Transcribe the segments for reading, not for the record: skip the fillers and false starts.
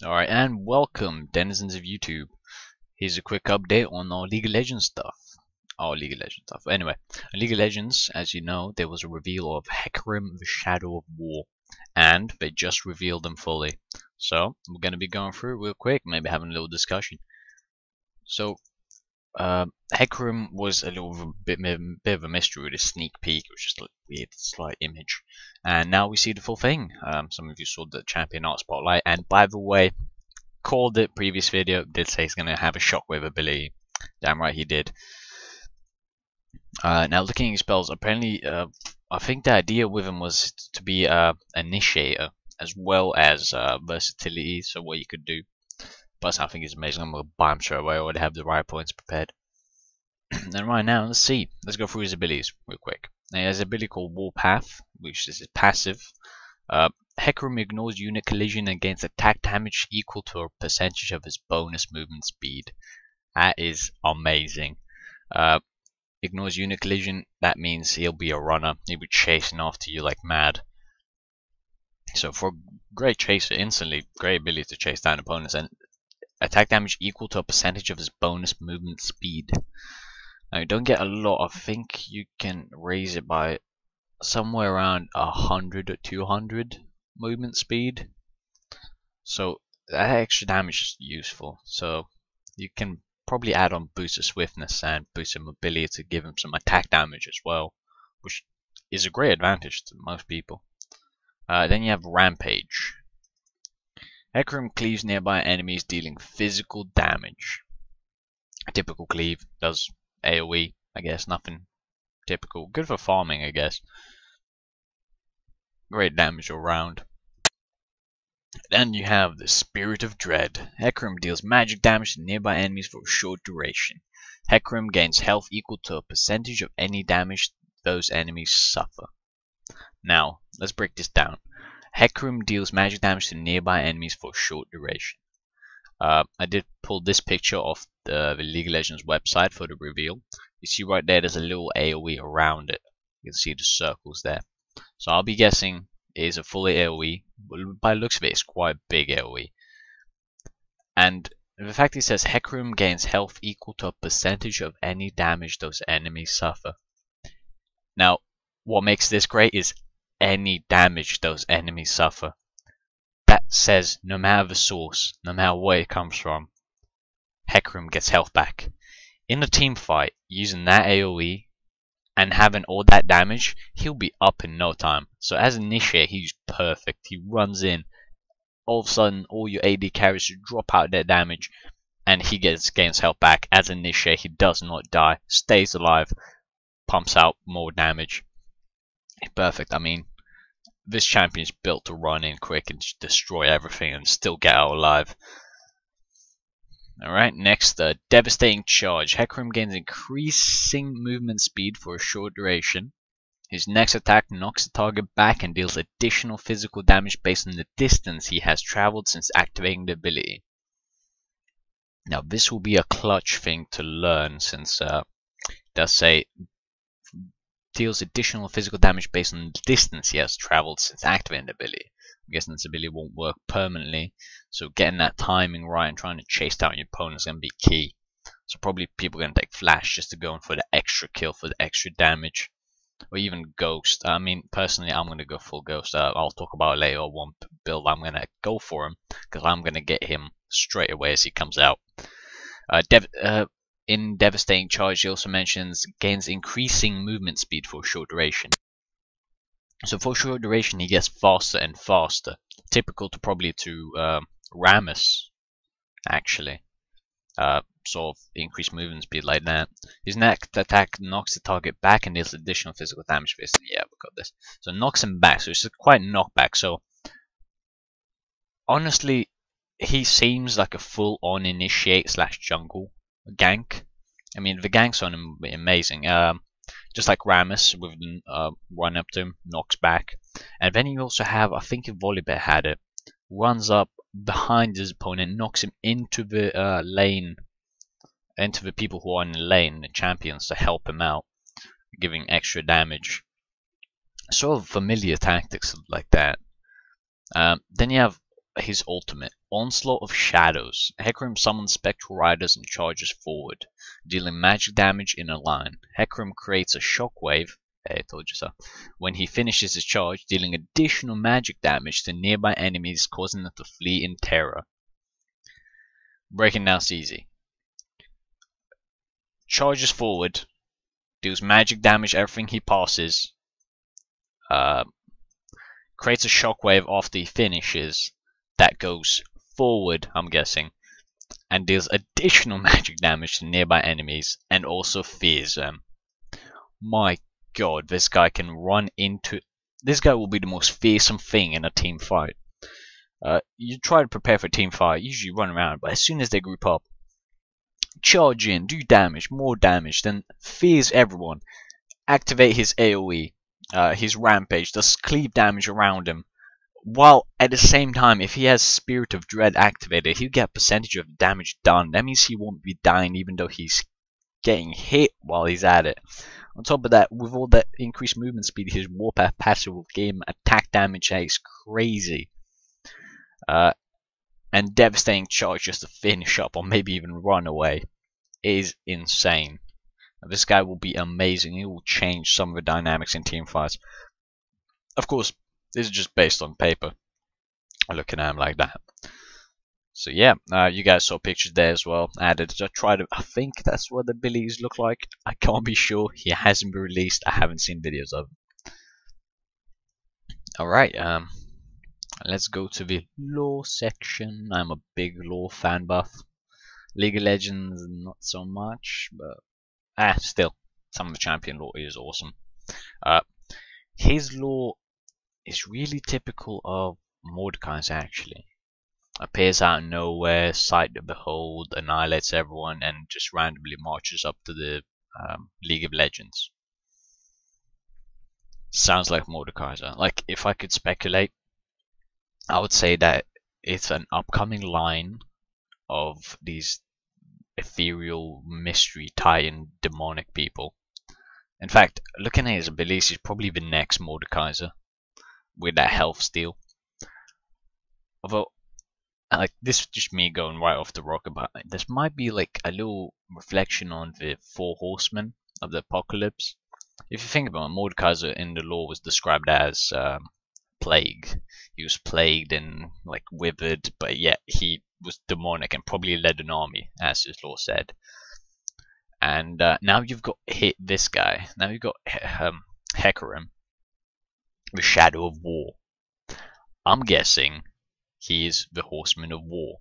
Alright, and welcome, denizens of YouTube. Here's a quick update on our League of Legends stuff. Anyway, in League of Legends, as you know, there was a reveal of Hecarim, the Shadow of War, and they just revealed them fully. So, we're going to be going through it real quick, maybe having a little discussion. So, Hecarim was a little bit of a mystery with a sneak peek. It was just a weird, slight image. And now we see the full thing. Some of you saw the Champion Art Spotlight, and by the way, called it previous video, did say he's going to have a shockwave ability. Damn right he did. Now looking at his spells, apparently I think the idea with him was to be initiator as well as versatility, so what you could do. Plus I think he's amazing. I'm going to buy him straight away. I already have the right points prepared. And right now, let's go through his abilities real quick. Now, he has an ability called Warpath, which is his passive. Hecarim ignores unit collision and gains attack damage equal to a percentage of his bonus movement speed. That is amazing. Ignores unit collision, that means he'll be a runner. He'll be chasing after you like mad. So for a great chaser, instantly, great ability to chase down opponents, and attack damage equal to a percentage of his bonus movement speed. Now you don't get a lot, I think you can raise it by somewhere around 100 or 200 movement speed. So that extra damage is useful. So you can probably add on boost of swiftness and boost of mobility to give him some attack damage as well, which is a great advantage to most people. Then you have Rampage. Hecarim cleaves nearby enemies, dealing physical damage. A typical cleave does AoE, I guess, nothing typical. Good for farming, I guess. Great damage all round. Then you have the Spirit of Dread. Hecarim deals magic damage to nearby enemies for a short duration. Hecarim gains health equal to a percentage of any damage those enemies suffer. Now, let's break this down. Hecarim deals magic damage to nearby enemies for a short duration. I did pull this picture off the League of Legends website for the reveal. You see right there's a little AoE around it. You can see the circles there. So I'll be guessing it is a full AoE, but by the looks of it, it's quite a big AoE. And the fact it says Hecarim gains health equal to a percentage of any damage those enemies suffer. Now, what makes this great is any damage those enemies suffer. That says no matter the source, no matter where it comes from, Hecarim gets health back. In a team fight, using that AoE and having all that damage, he'll be up in no time. So as an initiate, he's perfect. He runs in, all of a sudden all your AD carries should drop out their damage, and he gains health back. As an initiate, he does not die, stays alive, pumps out more damage. Perfect. I mean, this champion is built to run in quick and destroy everything and still get out alive. Alright, next, Devastating Charge. Hecarim gains increasing movement speed for a short duration. His next attack knocks the target back and deals additional physical damage based on the distance he has traveled since activating the ability. Now, this will be a clutch thing to learn, since it does say deals additional physical damage based on the distance he has traveled since activating the ability. I'm guessing this ability won't work permanently, so getting that timing right and trying to chase down your opponent is going to be key. So probably people are going to take Flash just to go in for the extra kill, for the extra damage, or even Ghost. I mean, personally, I'm going to go full Ghost. I'll talk about it later. One build I'm going to go for him, because I'm going to get him straight away as he comes out. In Devastating Charge, he also mentions gains increasing movement speed for a short duration. So for a short duration, he gets faster and faster. Typical to probably to Rammus, actually. Sort of increased movement speed like that. His next attack knocks the target back and deals additional physical damage. Yeah, we got this. So knocks him back. So it's quite knockback. So honestly, he seems like a full-on initiate / jungle gank. I mean, the ganks on him will be amazing. Just like Rammus with run up to him, knocks back. And then you also have, I think if Volibear had it, runs up behind his opponent, knocks him into the lane, into the people who are in the lane, the champions, to help him out, giving extra damage. Sort of familiar tactics like that. Then you have his ultimate, Onslaught of Shadows. Hecarim summons spectral riders and charges forward, dealing magic damage in a line. Hecarim creates a shockwave, I told you so, when he finishes his charge, dealing additional magic damage to nearby enemies, causing them to flee in terror. Breaking down's easy. Charges forward, deals magic damage everything he passes, creates a shockwave after he finishes that goes forward, I'm guessing, and deals additional magic damage to nearby enemies and also fears them. My god, this guy can run into... This guy will be the most fearsome thing in a team fight. You try to prepare for a team fight, usually run around, but as soon as they group up, charge in, do damage, more damage, then fears everyone, activate his AoE, his rampage, does cleave damage around him, while at the same time, if he has Spirit of Dread activated, he'll get a percentage of damage done. That means he won't be dying even though he's getting hit while he's at it. On top of that, with all that increased movement speed, his Warpath passive will give him attack damage that is crazy. And devastating charge just to finish up or maybe even run away is insane. This guy will be amazing. He will change some of the dynamics in team fights. Of course, this is just based on paper. Looking at him like that. So yeah, you guys saw pictures there as well. Added. I think that's what the abilities look like. I can't be sure. He hasn't been released. I haven't seen videos of him. Alright, let's go to the lore section. I'm a big lore fan buff. League of Legends, not so much, but still, some of the champion lore is awesome. His lore is really typical of Mordekaiser, actually. Appears out of nowhere, sight to behold, annihilates everyone, and just randomly marches up to the League of Legends. Sounds like Mordekaiser. Like, if I could speculate, I would say that it's an upcoming line of these ethereal, mystery, tie-in, demonic people. In fact, looking at his abilities, he's probably the next Mordekaiser with that health steal. Although, like, this is just me going right off the rocker, but this might be like a little reflection on the 4 horsemen of the apocalypse. If you think about it, Mordekaiser in the lore was described as plague. He was plagued and like withered, but yet he was demonic and probably led an army, as his lore said. And now you've got this guy. Now you've got Hecarim, the Shadow of War. I'm guessing he is the Horseman of War,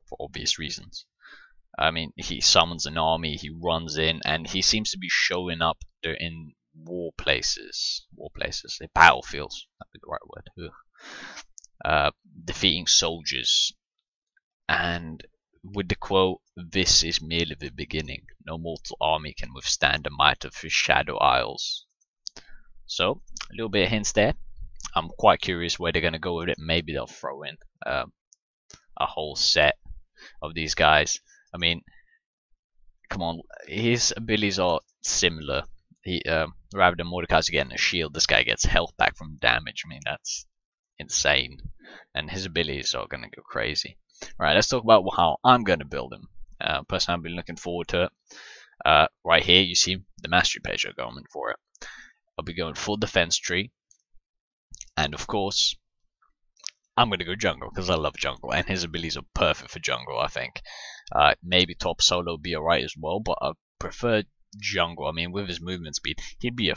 for obvious reasons. I mean, he summons an army, he runs in, and he seems to be showing up there in war places, battlefields, that'd be the right word. Defeating soldiers, and with the quote, "This is merely the beginning. No mortal army can withstand the might of his Shadow Isles." So, a little bit of hints there. I'm quite curious where they're going to go with it. Maybe they'll throw in a whole set of these guys. I mean, come on, his abilities are similar. He rather than Mordekaiser getting a shield, this guy gets health back from damage. I mean, that's insane. And his abilities are going to go crazy. Right, let's talk about how I'm going to build him. Personally, I've been looking forward to it. Right here, you see the mastery page I'm going for it. I'll be going full defense tree. And of course, I'm going to go jungle because I love jungle. And his abilities are perfect for jungle, I think. Maybe top solo would be alright as well, but I prefer jungle. I mean, with his movement speed, he'd be a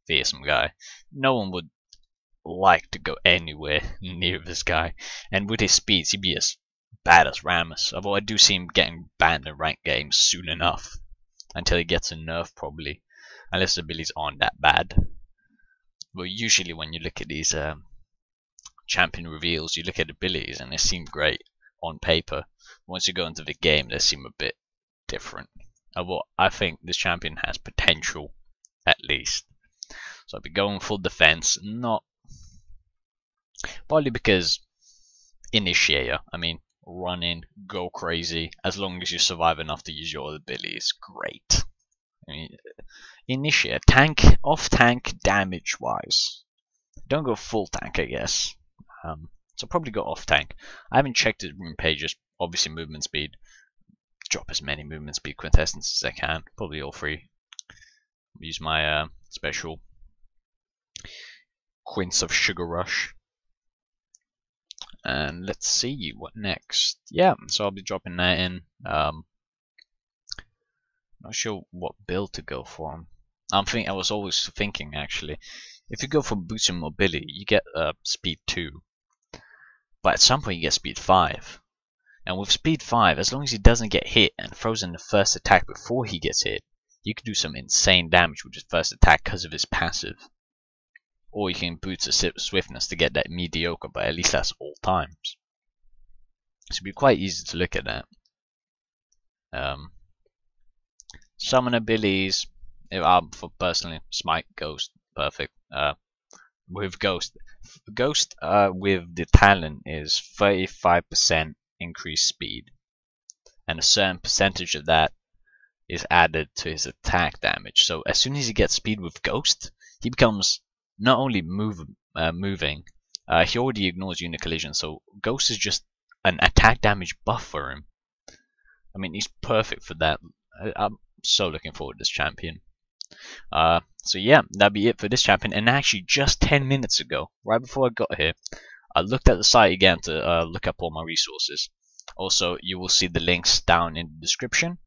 fearsome guy. No one would like to go anywhere near this guy. And with his speeds, he'd be as bad as Rammus. Although I do see him getting banned in ranked games soon enough. Until he gets a nerf, probably. Unless the abilities aren't that bad. But usually when you look at these champion reveals, you look at abilities and they seem great on paper. Once you go into the game, they seem a bit different. Although I think this champion has potential, at least. So I'll be going full defense, not partly because initiator. I mean, run in, go crazy. As long as you survive enough to use your abilities, great. I mean, initiator, tank, off tank damage wise. Don't go full tank, I guess. So probably go off tank. I haven't checked his rune pages. Obviously movement speed. Drop as many movement speed quintessence as I can. Probably all three. Use my special Quints of Sugar Rush. And let's see what next. Yeah, so I'll be dropping that in. Not sure what build to go for. I was always thinking actually, if you go for boost and mobility, you get speed 2, but at some point you get speed 5. And with speed 5, as long as he doesn't get hit and throws in the first attack before he gets hit, you can do some insane damage with his first attack because of his passive. Or you can boost the swiftness to get that mediocre, but at least that's all times. So it'd be quite easy to look at that. Summon abilities, for personally, Smite, Ghost, perfect. With Ghost with the talent is 35% increased speed, and a certain percentage of that is added to his attack damage. So as soon as he gets speed with Ghost, he becomes not only moving, he already ignores unit collision, so Ghost is just an attack damage buff for him. I mean, he's perfect for that. I'm so looking forward to this champion. So yeah, that'll be it for this champion. And actually, just 10 minutes ago, right before I got here, I looked at the site again to look up all my resources. Also, you will see the links down in the description.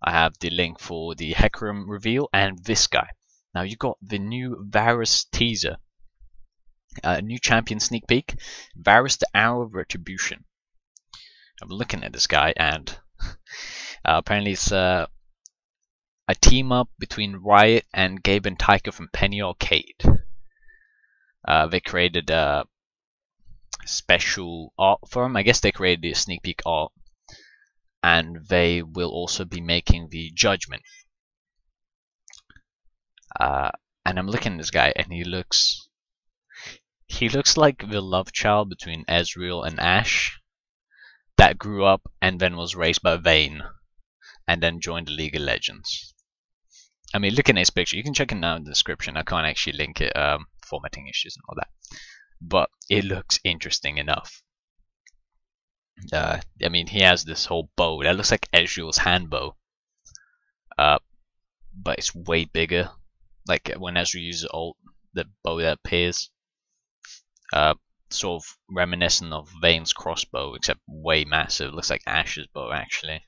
I have the link for the Hecarim reveal and this guy. Now you got the new Varus teaser, new champion sneak peek, Varus the Arrow of Retribution. I'm looking at this guy, and apparently it's a team up between Riot and Gabe and Tyker from Penny Arcade. They created a special art for him. I guess they created the sneak peek art, and they will also be making the Judgment. And I'm looking at this guy, and he looks like the love child between Ezreal and Ashe, that grew up and then was raised by Vayne, and then joined the League of Legends. I mean, looking at his picture, you can check it down in the description. I can't actually link it, formatting issues and all that, but it looks interesting enough. I mean, he has this whole bow that looks like Ezreal's hand bow, but it's way bigger. Like when Ezreal uses ult, the bow that appears, sort of reminiscent of Vayne's crossbow, except way massive. It looks like Ashe's bow actually.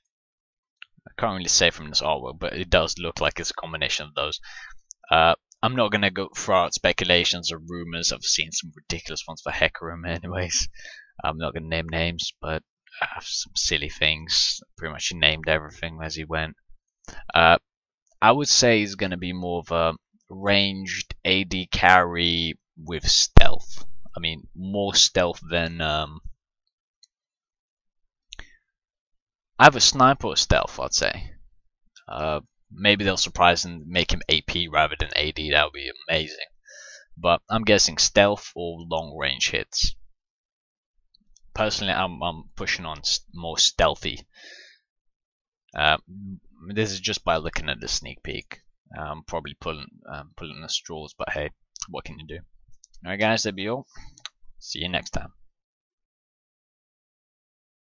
I can't really say from this artwork, but it does look like it's a combination of those. I'm not gonna go throw out speculations or rumors. I've seen some ridiculous ones for Hecarim anyways. I'm not gonna name names, but some silly things. Pretty much he named everything as he went. I would say he's gonna be more of a ranged AD carry with stealth. I mean, more stealth than either sniper or stealth, I'd say. Maybe they'll surprise and make him AP rather than AD. That would be amazing. But I'm guessing stealth or long range hits. Personally, I'm pushing on more stealthy. This is just by looking at the sneak peek. Probably pulling the straws, but hey, what can you do? Alright guys, that'll be all. See you next time.